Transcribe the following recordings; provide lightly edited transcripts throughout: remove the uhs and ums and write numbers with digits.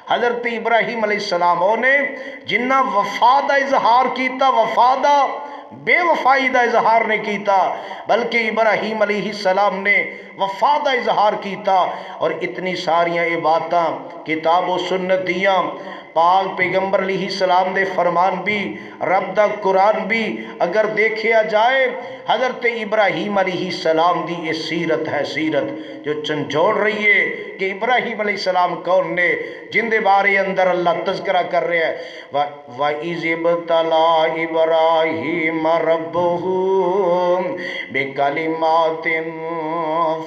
حضرت ابراہیم علیہ السلام نے جنہ وفا دا اظہار کیتا، وفا دا بے وفائی دا اظہار نہیں کیتا، بلکہ ابراہیم علیہ السلام نے وفا دا اظہار کیتا۔ اور اتنی ساریاں عبادتاں کتاب و سنت دیاں، پاک پیغمبر علیہ السلام دے فرمان بھی، رب دا قرآن بھی اگر دیکھیا جائے، حضرت ابراہیم علیہ السلام دی یہ سیرت ہے، سیرت جو چنجوڑ رہی ہے کہ ابراہیم علیہ السلام کون نے، جن دے بارے اندر اللہ تذکرہ کر رہے ہیں وَإِذِ ابْتَلَىٰ إِبْرَاهِيمَ رَبُّهُ بِكَلِمَاتٍ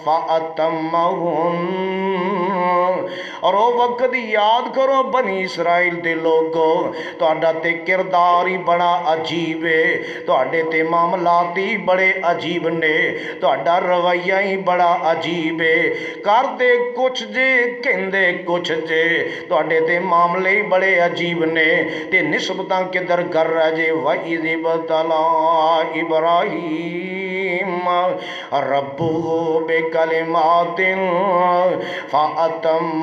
فَأَتَمَّهُنَّ۔ اور وہ وقت یاد کرو بنی اسرائیل دے لوگوں، تہاڈا تے کردار ہی بڑا عجیب ہے، تہاڈے تے معاملات ہی بڑے عجیب نے، تہاڈا رویہ ہی بڑا عجیب ہے، کردے کچھ جے کہندے کچھ جے، تہاڈے تے معاملے ہی بڑے عجیب نے، تے نسبتاں کدھر کر رہے جے وَإِذِ ابْتَلَىٰ إِبْرَاهِيمَ رَبُّهُ بِكَلِمَاتٍ فَأَتَمَّهُنَّ۔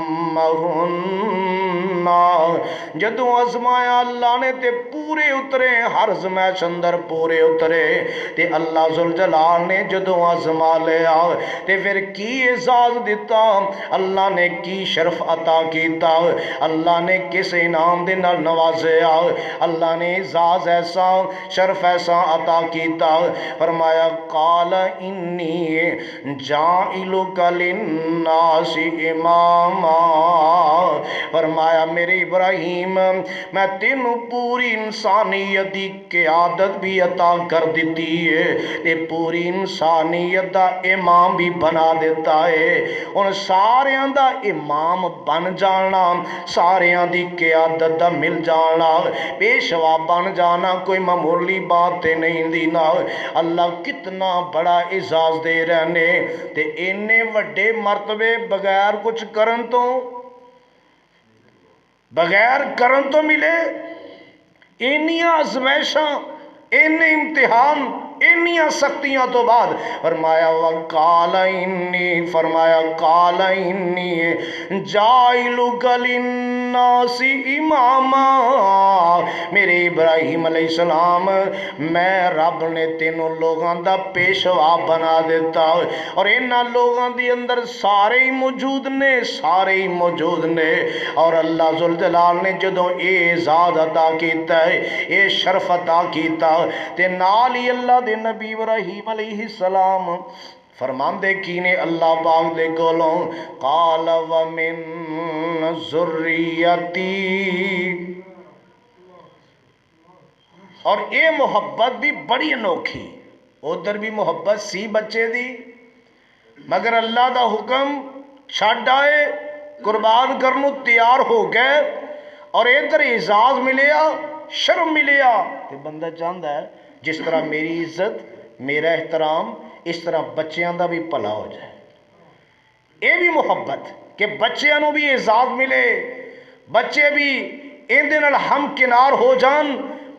جدوں آزمایا اللہ نے تے پورے اترے، ہر زمائش اندر پورے اترے، تے اللہ ذوالجلال نے جدوں آزما لیا تے پھر کی اعزاز دیتا، اللہ نے کی شرف عطا کیتا، اللہ نے کس انعام دے نال نوازیا، اللہ نے اعزاز ایسا شرف ایسا عطا کیتا، فرمایا قال انی جاعلک للناس اماما، فرمایا میرے ابراہیم میں تینوں پوری انسانیت دی قیادت بھی عطا کر دیتی ہے، تے پوری انسانیت دا امام بھی بنا دیتا ہے۔ ان ساریاں دا امام بن جانا، ساریاں دی قیادت دا مل جانا، پیشوا بن جانا کوئی معمولی بات نہیں دینا۔ اللہ کتنا بڑا اعزاز دے رہنے، تے اینے وڈے مرتبے بغیر کچھ کرن تو ملے، اینیاں آزمائشاں، اینے امتحان، اینیاں سختیاں تو بعد فرمایا وَقَالَ إِنِّي، فرمایا قَالَ إِنِّي جَاعِلُكَ لِلنَّاسِ إِمَامًا، میرے ابراہیم علیہ السلام میں رب نے تینوں لوگاں دا پیشوا بنا دیتا، اور انہاں لوگاں دی اندر سارے ہی موجود نے، سارے ہی موجود نے، اور اللہ ذوالجلال نے جدوں اے اعزاز عطا کیتا ہے، اے شرف عطا کیتا، تے نال ہی اللہ دے نبی ابراہیم علیہ السلام فرمان دے کینے اللہ پاک دے کولوں قال ومن ذریتی، اور اے محبت بھی بڑی انوکھی، ادھر بھی محبت سی بچے دی، مگر اللہ دا حکم چھڈ آئے، قربان کرنو تیار ہو گئے، اور ادھر اعزاز ملیا، شرم ملیا، تے بندہ چاہتا ہے جس طرح میری عزت میرا احترام اس طرح بچیاں دا بھی بھلا ہو جائے، اے بھی محبت کہ بچیاں نو بھی اعزاز ملے، بچے بھی اندے نال ہم کنار ہو جان،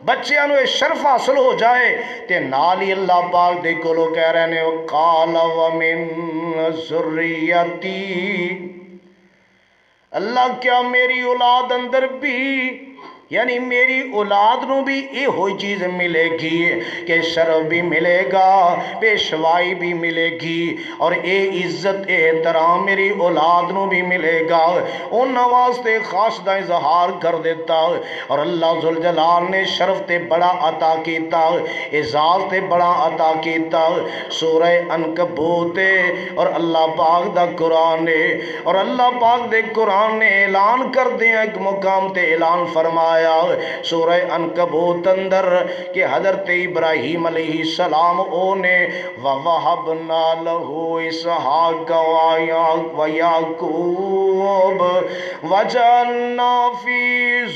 بچیاں نو شرف حاصل ہو جائے، تے نال ہی اللہ پاک دے کولو کہہ رہے نے قال ومن ذریتی، اللہ کیا میری اولاد اندر بھی، یعنی میری اولاد نو بھی یہ ہوئی چیز ملے گی کہ شرف بھی ملے گا، پیشوائی بھی ملے گی، اور اے عزت اے احترام میری اولاد نو بھی ملے گا، ان واسطے خاص دا اظہار کر دیتا، اور اللہ ذوالجلال نے شرف تے بڑا عطا کیتا، اعزاز تے بڑا عطا کیتا، سورہ عنکبوت اور اللہ پاک دا قرآن ہے، اور اللہ پاک دے قرآن نے اعلان کر دیا ایک مقام تے اعلان فرمایا سورہ عنکبوت اندر کہ حضرت ابراہیم علیہ السلام نے وَوَهَبْنَا لَهُ إِسْحَاقَ وَيَعْقُوبَ وَجَعَلْنَا فِي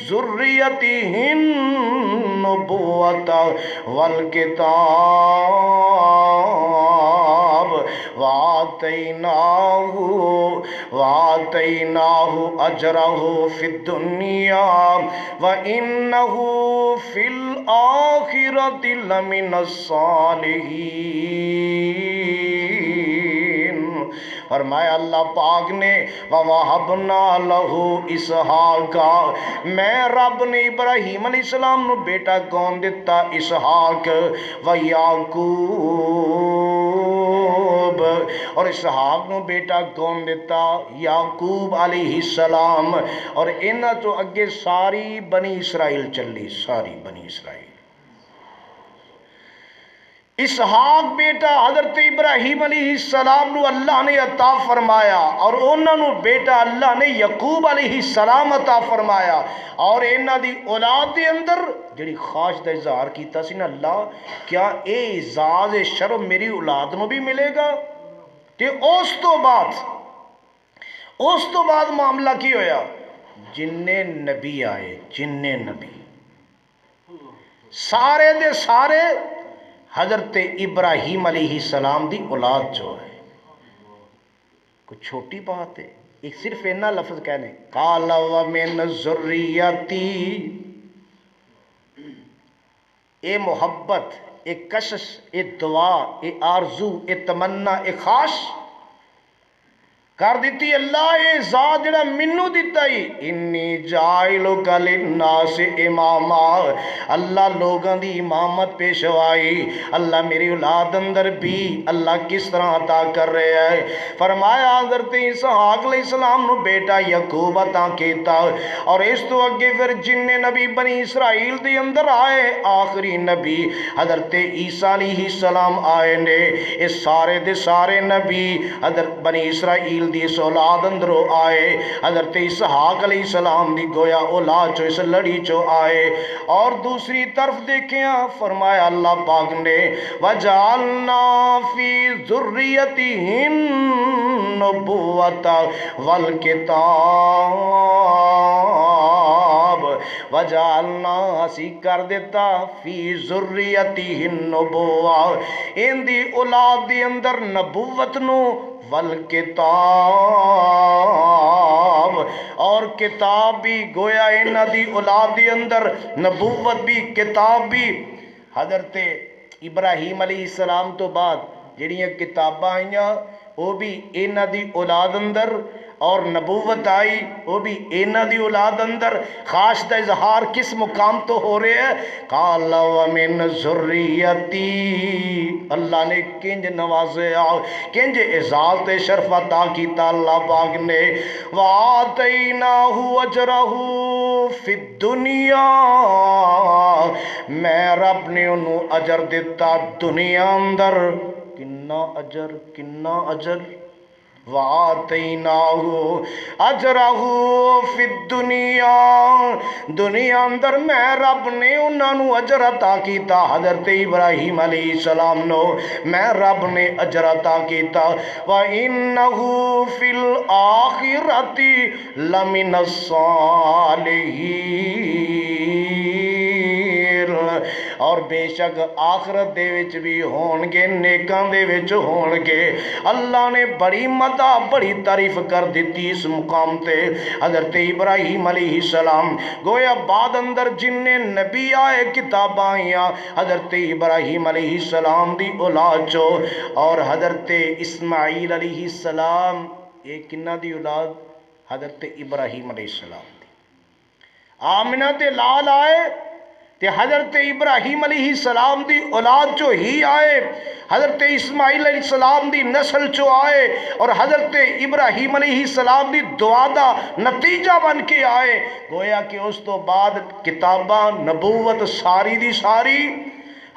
ذُرِّيَّتِهِ النُّبُوَّةَ وَالْكِتَابَ وَآتَيْنَاهُ أَجْرَهُ فِي الدُّنْيَا وَإِنَّهُ فِي الْآخِرَةِ لَمِنَ الصَّالِحِينَ۔ فرمایا اللہ پاک نے وَوَهَبْنَا لَهُ اسحاق، میں رب نے ابراہیم علیہ السلام نو بیٹا کون دیتا؟ اسحاق و یعقوب، اور اسحاق نو بیٹا کون دیتا؟ یعقوب علیہ السلام، اور انہاں تو اگے ساری بنی اسرائیل چلی، ساری بنی اسرائیل۔ اسحاق بیٹا حضرت ابراہیم علیہ السلام نو اللہ نے عطا فرمایا، اور انہاں نو بیٹا اللہ نے یعقوب علیہ السلام عطا فرمایا، اور انہاں دی اولاد دے اندر جڑی خواہش دا اظہار کیتا سی نا اللہ، کیا اے اعزاز شرف میری اولاد نو بھی ملے گا؟ تے اس تو بعد معاملہ کی ہویا؟ جننے نبی آئے، جننے نبی سارے دے سارے حضرت ابراہیم علیہ السلام دی اولاد جو ہے، کوئی چھوٹی بات ہے؟ ایک صرف اینا لفظ کہنے قال ومن ذریتی، اے محبت، اے کشش، اے دعا، اے آرزو، اے تمنا، اے خواہش کر دیتی اللہ اے ذات جڑا منو دیتا ہی، انی جائلک للناس اماما، اللہ لوگاں دی امامت پیشوائی اللہ میری اولاد اندر بھی اللہ کس طرح عطا کر رہے ہیں؟ فرمایا حضرت اسحاق علیہ السلام نو بیٹا یعقوب عطا کیتا، اور اس تو اگے پھر جن نبی بنی اسرائیل دے اندر آئے، آخری نبی حضرت عیسیٰ علیہ السلام آئے نے، اس سارے دے سارے نبی حضرت بنی اسرائیل دی اس اولاد اندروں آئے، حضرت اسحاق علیہ السلام دی گویا اولاد چو اس لڑی چو آئے۔ اور دوسری طرف دیکھیں فرمایا اللہ پاک نے وَجَعَلْنَا فِي ذُرِّيَّتِهِ النُّبُوَّةَ وَالْكِتَابَ، وَجَعَلْنَا اسی کر دیتا فی ذُرِّيَّتِهِ النُّبُوَّةَ، ان دی اولاد دی اندر نبوت نو، والکتاب، اور کتاب بھی گویا انہاں دی اولاد دی اندر نبوت بھی کتاب بھی۔ حضرت ابراہیم علیہ السلام تو بعد جڑیاں کتاباں آئیاں وہ بھی انہاں دی اولاد اندر، اور نبوت آئی وہ بھی انہاں دی اولاد اندر۔ خاص دا اظہار کس مقام تو ہو رہے ہیں؟ قال ومن ذریتی، اللہ نے کنج نوازیا، کنج اعزاز تے شرف عطا کیتا اللہ پاک نے۔ وآتیناہ اجرہ فی الدنیا، میں رب نے انہوں اجر دیتا دنیا اندر، کنا اجر، کنا اجر، وَآتَيْنَاهُ أَجْرَهُ فِي الدُّنْيَا، دنیا اندر میں رب نے انہوں نے اجر عطا کیتا، حضرت ابراہیم علیہ السلام نو میں رب نے اجر عطا کیتا۔ وَإِنَّهُ فِي الْآخِرَةِ لَمِنَ الصَّالِحِينَ، اور بے شک آخرت دے وچ بھی ہون گے، نیکاں دے وچ ہون گے۔ اللہ نے بڑی مدہ بڑی تعریف کر دیتی اس مقام تے حضرت ابراہیم علیہ السلام، گویا بعد اندر جن نبی آئے کتاب آئیاں حضرت ابراہیم علیہ السلام دی اولاد چو، اور حضرت اسماعیل علیہ السلام ایک کنہ دی اولاد حضرت ابراہیم علیہ السلام دی، آمنہ تے لال آئے تے حضرت ابراہیم علیہ السلام دی اولاد چو ہی آئے، حضرت اسماعیل علیہ السلام دی نسل چو آئے، اور حضرت ابراہیم علیہ السلام دی دعا دا نتیجہ بن کے آئے۔ گویا کہ اس تو بعد کتاباں نبوت ساری دی ساری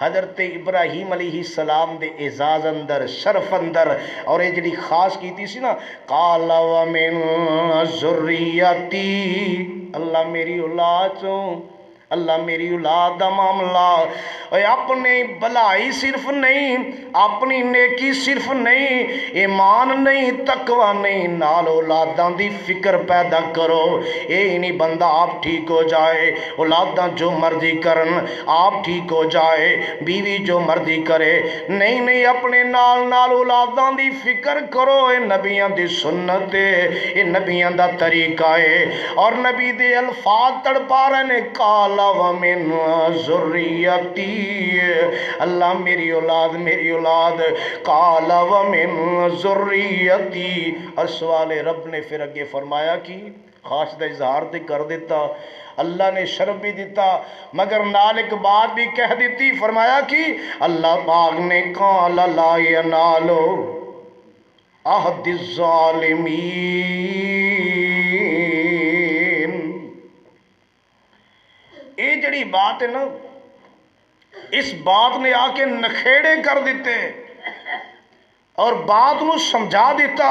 حضرت ابراہیم علیہ السلام دے اعزاز اندر، شرف اندر، اور یہ جڑی خاص کیتی سی نا قال ومن ذریتی، اللہ میری اولاد چوں، اللہ میری اولاد دا معاملہ، اپنی بھلائی صرف نہیں، اپنی نیکی صرف نہیں، ایمان نہیں، تقوی نہیں، نال اولاداں دی فکر پیدا کرو۔ اے نہیں بندہ آپ ٹھیک ہو جائے، اولاداں جو مرضی کرن آپ ٹھیک ہو جائے، بیوی جو مرضی کرے، نہیں نہیں، اپنے نال نال اولاداں دی فکر کرو۔ اے نبیاں دی سنت ہے، اے نبیاں دا طریقہ ہے، اور نبی دے الفاظ تڑپا رہے نے قال قال ومن ذریتی، اللہ میری اولاد، قال ومن ذریتی۔ اور سوال رب نے پھر اگے فرمایا کی خواہش دا اظہار تے کر دیتا، اللہ نے شرف بھی دیتا، مگر نال ایک بات بھی کہہ دیتی، فرمایا کی اللہ پاک نے قال لا ینالو عہد الظالمین۔ یہ جڑی بات ہے نا، اس بات نے آ کے نخیڑے کر دیتے اور بات نو سمجھا دیتا۔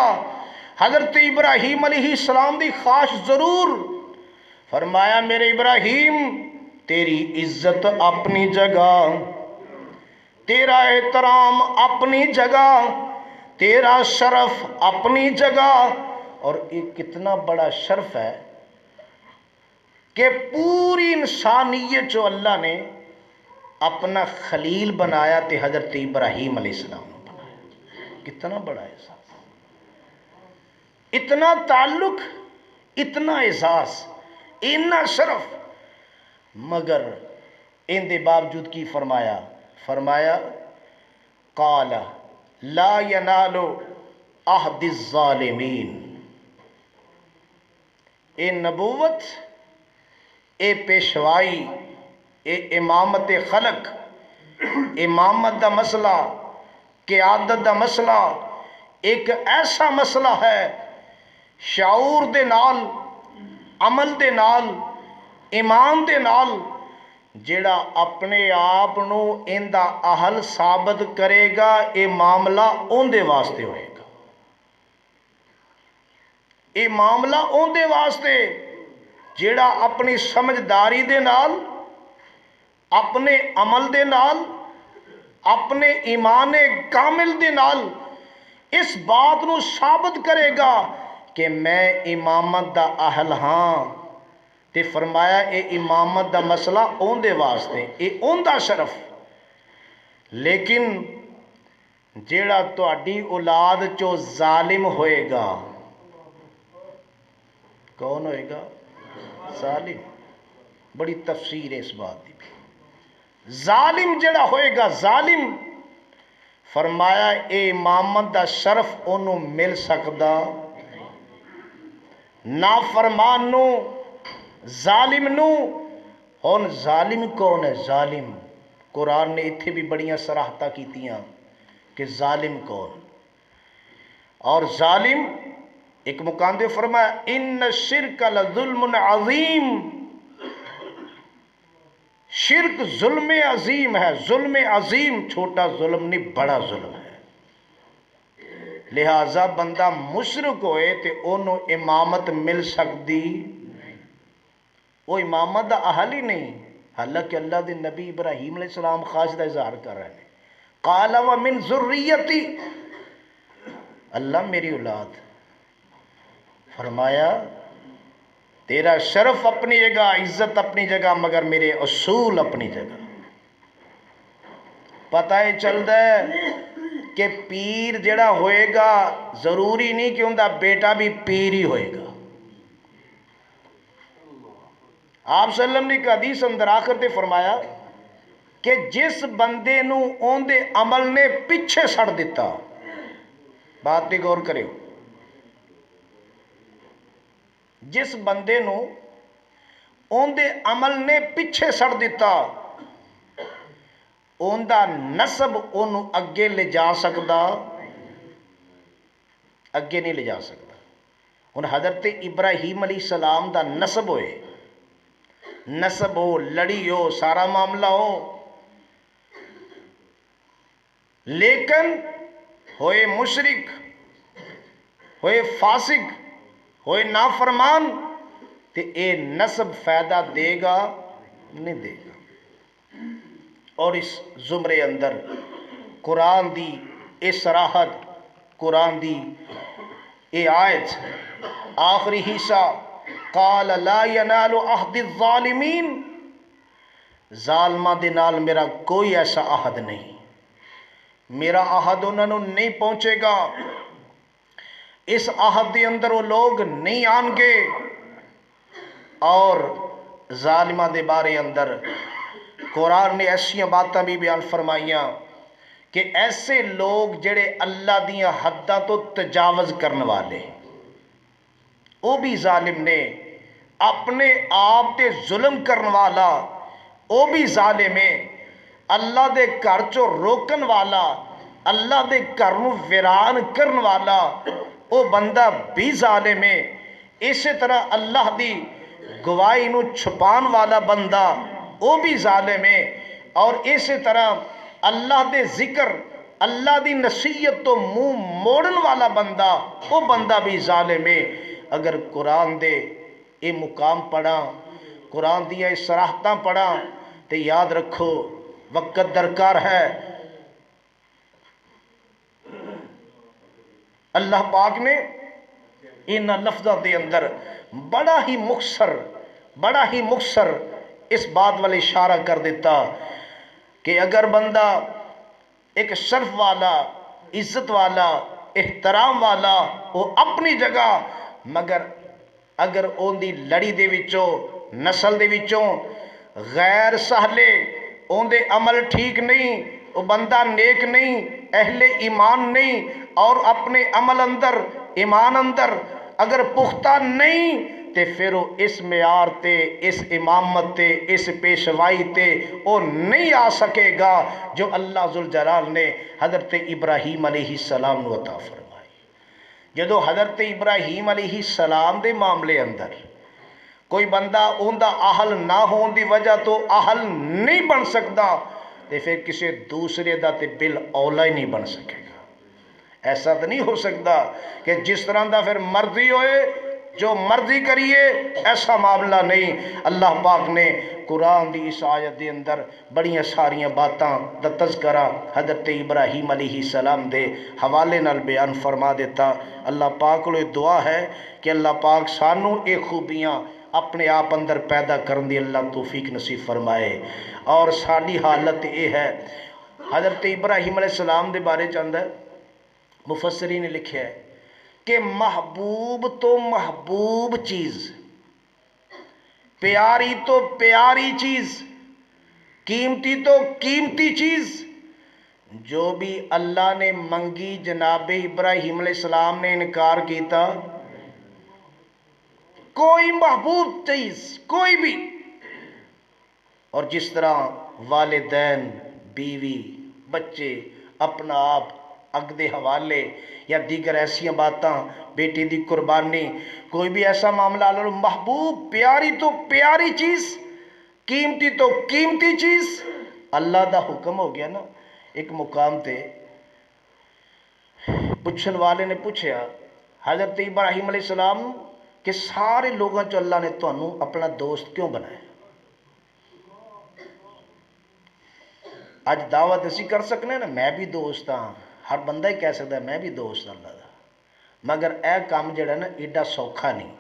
حضرت ابراہیم علیہ السلام دی خواہش ضرور، فرمایا میرے ابراہیم تیری عزت اپنی جگہ، تیرا احترام اپنی جگہ، تیرا شرف اپنی جگہ۔ اور یہ کتنا بڑا شرف ہے کہ پوری انسانیت جو اللہ نے اپنا خلیل بنایا تے حضرت ابراہیم علیہ السلام نے بنایا، کتنا بڑا احساس، اتنا تعلق، اتنا احساس، اتنا شرف، مگر ان دے باوجود کی فرمایا قال لا ینال عہد الظالمین۔ اے نبوت، اے پیشوائی، اے امامت خلق، امامت دا مسئلہ، قیادت دا مسئلہ ایک ایسا مسئلہ ہے شعور دے نال، عمل دے نال، ایمان دے نال، جیڑا اپنے آپ نو ان دا اہل ثابت کرے گا، اے معاملہ اون دے واسطے ہوئے گا، اے معاملہ اون دے واسطے جیڑا اپنی سمجھداری دے نال، اپنے عمل دے نال، اپنے ایمان کامل دے نال اس بات نو ثابت کرے گا کہ میں امامت دا اہل ہاں، تے فرمایا اے امامت دا مسئلہ اون دے واسطے، اے اون دا شرف۔ لیکن جیڑا تہاڈی اولاد چو ظالم ہوئے گا، کون ہوئے گا؟ ظالم۔ بڑی تفسیر ہے اس بات دی، ظالم جڑا ہوئے گا، ظالم، فرمایا اے امامت دا شرف انہوں مل سکدا، نافرمان نو، ظالم نو۔ ہن ظالم کون ہے؟ ظالم قرآن نے اتھے بھی بڑیاں صراحتاں کیتیاں کہ ظالم کون، اور ظالم ایک مقام دے فرمایا ان الشرک لظلم عظیم، شرک ظلم عظیم ہے، ظلم عظیم، چھوٹا ظلم نہیں، بڑا ظلم ہے۔ لہٰذا بندہ مشرک ہوئے تے انہوں امامت مل سکتی، وہ امامت دا اہل ہی نہیں، حالانکہ اللہ دے نبی ابراہیم علیہ السلام خواہش دا اظہار کر رہے ہیں، قال ومن ذریتی، اللہ میری اولاد، فرمایا تیرا شرف اپنی جگہ، عزت اپنی جگہ، مگر میرے اصول اپنی جگہ۔ پتہ ہی چلتا ہے کہ پیر جڑا ہوئے گا ضروری نہیں کہ ان دا بیٹا بھی پیر ہی ہوئے گا۔ آپ صلی اللہ علیہ وسلم نے ایک حدیث اندر آخر تے فرمایا کہ جس بندے نو اون دے عمل نے پیچھے سڑ دیتا، بات پہ غور کرے، جس بندے نو اون دے عمل نے پیچھے سڑ دیتا، اون دا نسب اونوں اگے لے جا سکدا، اگے نہیں لے جا سکتا۔ ہن حضرت ابراہیم علیہ السلام دا نسب ہوئے، نسب ہو، لڑی ہو، سارا معاملہ ہو، لیکن ہوئے مشرک، ہوئے فاسق، ہوئے نافرمان، تے اے نسب فائدہ دے گا نہیں دے گا۔ اور اس زمرے اندر قرآن دی اے صراحت، قرآن دی اے آیت آخری حصہ قال لا ینال عہد الظالمین، ظالمہ دے نال میرا کوئی ایسا عہد نہیں، میرا عہد انہوں نے نہیں پہنچے گا، اس عہد دے اندر وہ لوگ نہیں آن گے، اور ظالمہ دے بارے اندر قرآن نے ایسیاں باتاں بھی بیان فرمائیاں کہ ایسے لوگ جڑے اللہ دیاں حداں تو تجاوز کرنے والے، وہ بھی ظالم نے، اپنے آپ تے ظلم کرن والا وہ بھی ظالم ہے، اللہ دے گھر چو روکن والا، اللہ دے گھر نو ویران کرن والا وہ بندہ بھی ظالم ہے۔ اسی طرح اللہ دی گواہی نو چھپان والا بندہ وہ بھی ظالم ہے، اور اسی طرح اللہ دے ذکر، اللہ دی نصیحت تو منہ موڑن والا بندہ وہ بندہ بھی ظالم ہے۔ اگر قرآن دے یہ مقام پڑھا، قرآن دیا یہ صراحتاں پڑھا تو یاد رکھو وقت درکار ہے۔ اللہ پاک نے ان لفظوں دے اندر بڑا ہی مختصر اس بات والے اشارہ کر دیتا کہ اگر بندہ ایک شرف والا، عزت والا، احترام والا وہ اپنی جگہ، مگر اگر اون دی لڑی دے وچوں، نسل دے وچوں غیر سہلے، اون دے عمل ٹھیک نہیں، وہ بندہ نیک نہیں، اہل ایمان نہیں، اور اپنے عمل اندر، ایمان اندر اگر پختہ نہیں تے پھر وہ اس معیار تے، اس امامت تے، اس پیشوائی تے وہ نہیں آ سکے گا جو اللہ ذوالجلال نے حضرت ابراہیم علیہ السلام نو عطا فرمائی۔ جدو حضرت ابراہیم علیہ السلام دے معاملے اندر کوئی بندہ اون دا اہل نہ ہون دی وجہ تو اہل نہیں بن سکتا تے پھر کسی دوسرے دا تے بل اولا ہی نہیں بن سکے گا۔ ایسا تو نہیں ہو سکتا کہ جس طرح دا پھر مرضی ہوئے جو مرضی کریے، ایسا معاملہ نہیں۔ اللہ پاک نے قرآن دی اس آیت دے اندر بڑیاں ساریاں باتاں دا تذکرہ حضرت ابراہیم علیہ السلام دے حوالے نال بیان فرما دیتا۔ اللہ پاک کو دعا ہے کہ اللہ پاک سانو اے خوبیاں اپنے آپ اندر پیدا کرن دی اللہ توفیق نصیب فرمائے۔ اور ساری حالت یہ ہے، حضرت ابراہیم علیہ السلام دے بارے چاہتا ہے، مفسرین نے لکھا ہے کہ محبوب تو محبوب چیز، پیاری تو پیاری چیز، قیمتی تو قیمتی چیز جو بھی اللہ نے منگی جناب ابراہیم علیہ السلام نے انکار کیتا۔ کوئی محبوب چیز کوئی بھی، اور جس طرح والدین، بیوی، بچے، اپنا آپ اگ دے حوالے یا دیگر ایسیاں باتاں، بیٹی دی قربانی، کوئی بھی ایسا معاملہ لو، محبوب پیاری تو پیاری چیز، قیمتی تو قیمتی چیز، اللہ دا حکم ہو گیا نا۔ ایک مقام تے پوچھن والے نے پوچھا حضرت ابراہیم علیہ السلام کہ سارے لوگوں چو اللہ نے تانوں اپنا دوست کیوں بنایا؟ آج دعوت اسی کر سکنے نا، میں بھی دوست ہاں، ہر بندہ ہی کہہ سکتا ہے میں بھی دوست اللہ دا، مگر اے کام جڑا نا ایڈا سوکھا نہیں۔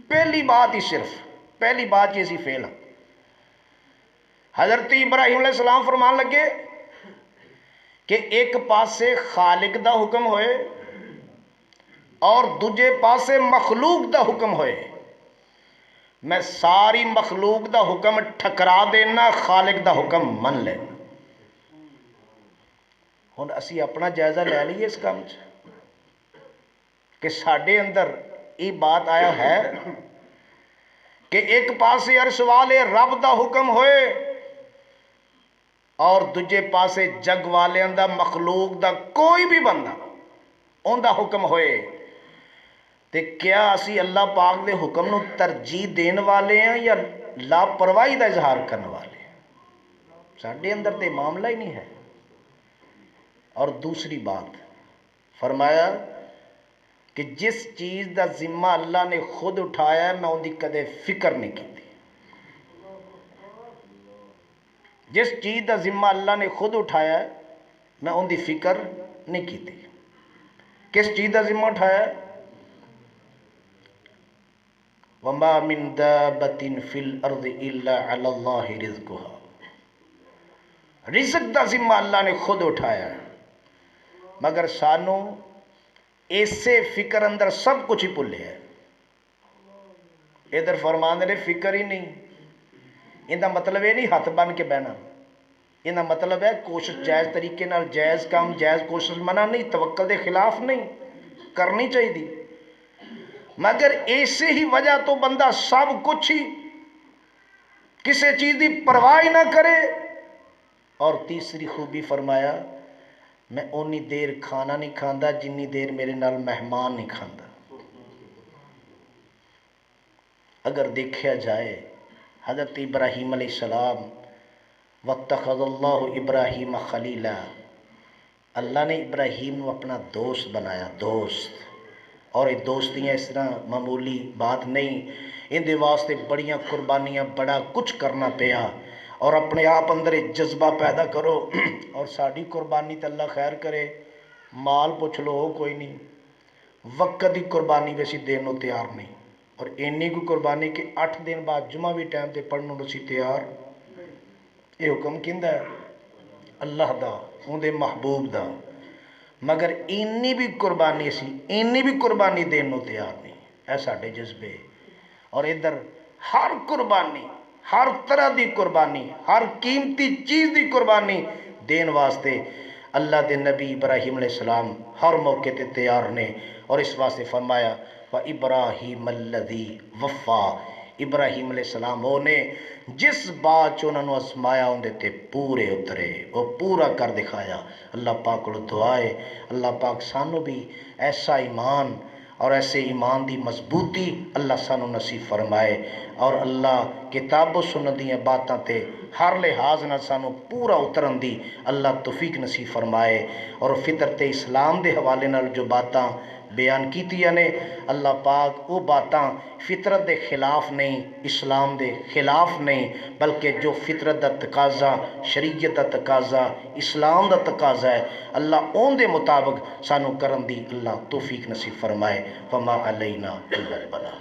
پہلی بات ہی صرف پہلی بات یہ اسی فیل ہاں۔ حضرت ابراہیم علیہ السلام فرمان لگے کہ ایک پاسے خالق دا حکم ہوئے اور دوجے پاسے مخلوق دا حکم ہوئے، میں ساری مخلوق دا حکم ٹھکرا دینا، خالق دا حکم من لینا۔ ہن اسی اپنا جائزہ لے لیے اس کام کہ ساڈے اندر یہ بات آیا ہے کہ ایک پاسے عرش والے رب دا حکم ہوئے اور دوجے پاسے جگ والے دا، مخلوق دا کوئی بھی بندہ ان دا حکم ہوئے، تے کیا اسی اللہ پاک دے حکم نو ترجیح دین والے ہیں یا لاپرواہی دا اظہار کرنے والے ہیں؟ ساڈے اندر تے معاملہ ہی نہیں ہے۔ اور دوسری بات فرمایا کہ جس چیز دا ذمہ اللہ نے خود اٹھایا ہے میں ان دی کدے فکر نہیں کی تھی۔ جس چیز دا ذمہ اللہ نے خود اٹھایا ہے میں ان دی فکر نہیں کی تھی۔ کس چیز دا ذمہ اٹھایا ہے؟ وَمَا مِن دَابَّةٍ فِي الْأَرْضِ إِلَّا عَلَى اللَّهِ رِزْقُهَا، رزق دا ذمہ اللہ نے خود اٹھایا ہے، مگر سانو ایسے فکر اندر سب کچھ ہی بھولے ہے۔ ادھر فرمان نے فکر ہی نہیں، یہ مطلب یہ نہیں ہاتھ بن کے بہنا، یہ مطلب ہے کوشش جائز طریقے نال، جائز کام جائز کوشش منع نہیں، توکل دے خلاف نہیں کرنی چاہیے، مگر اسی ہی وجہ تو بندہ سب کچھ ہی کسی چیز کی پرواہ نہ کرے۔ اور تیسری خوبی فرمایا میں اونی دیر کھانا نہیں کھاندا جنی دیر میرے نال مہمان نہیں کھاندا۔ اگر دیکھا جائے حضرت ابراہیم علیہ السلام وَاتَّخَذَ اللَّهُ ابراہیم خلیلا، اللہ نے ابراہیم کو اپنا دوست بنایا، دوست۔ اور یہ دوستیاں اس طرح معمولی بات نہیں، ان دے واسطے بڑیاں قربانیاں بڑا کچھ کرنا پیا، اور اپنے آپ اندر ایک جذبہ پیدا کرو۔ اور ساری قربانی تو اللہ خیر کرے، مال پوچھ لو کوئی نہیں، وقت کی قربانی ویسی دینوں تیار نہیں، اور اینی کو قربانی کہ 8 دن بعد جمعہ بھی ٹائم تے پڑھنوں نسی تیار۔ یہ حکم کیندا ہے اللہ دا، اون دے محبوب دا، مگر اینی بھی قربانی سی، اینی بھی قربانی دینوں تیار نہیں، اے ساڈے جذبے۔ اور ادھر ہر قربانی، ہر طرح دی قربانی، ہر قیمتی چیز دی قربانی دین واسطے اللہ دے نبی ابراہیم علیہ السلام ہر موقع تے تیار نے۔ اور اس واسطے فرمایا وَإِبْرَاهِيمَ الَّذِي وَفَّى، ابراہیم علیہ السلام وہ نے جس بات چ انہوں نے آزمایا اندے تے پورے اترے، وہ پورا کر دکھایا۔ اللہ پاک کو دعائے اللہ پاک سانو بھی ایسا ایمان اور ایسے ایمان دی مضبوطی اللہ سانو نصیب فرمائے، اور اللہ کتاب و سنت دیاں باتاں تے ہر لحاظ نہ سانو پورا اترن دی اللہ توفیق نصیب فرمائے، اور فطرت اسلام دے حوالے نال جو باتاں بیان کیتیاں نے اللہ پاک وہ باتاں فطرت دے خلاف نہیں، اسلام دے خلاف نہیں، بلکہ جو فطرت دا تقاضا، شریعت دا تقاضا، اسلام دا تقاضا ہے اللہ اون دے مطابق سانو کرن دی اللہ توفیق نصیب فرمائے۔ وما علینا الا البلاغ۔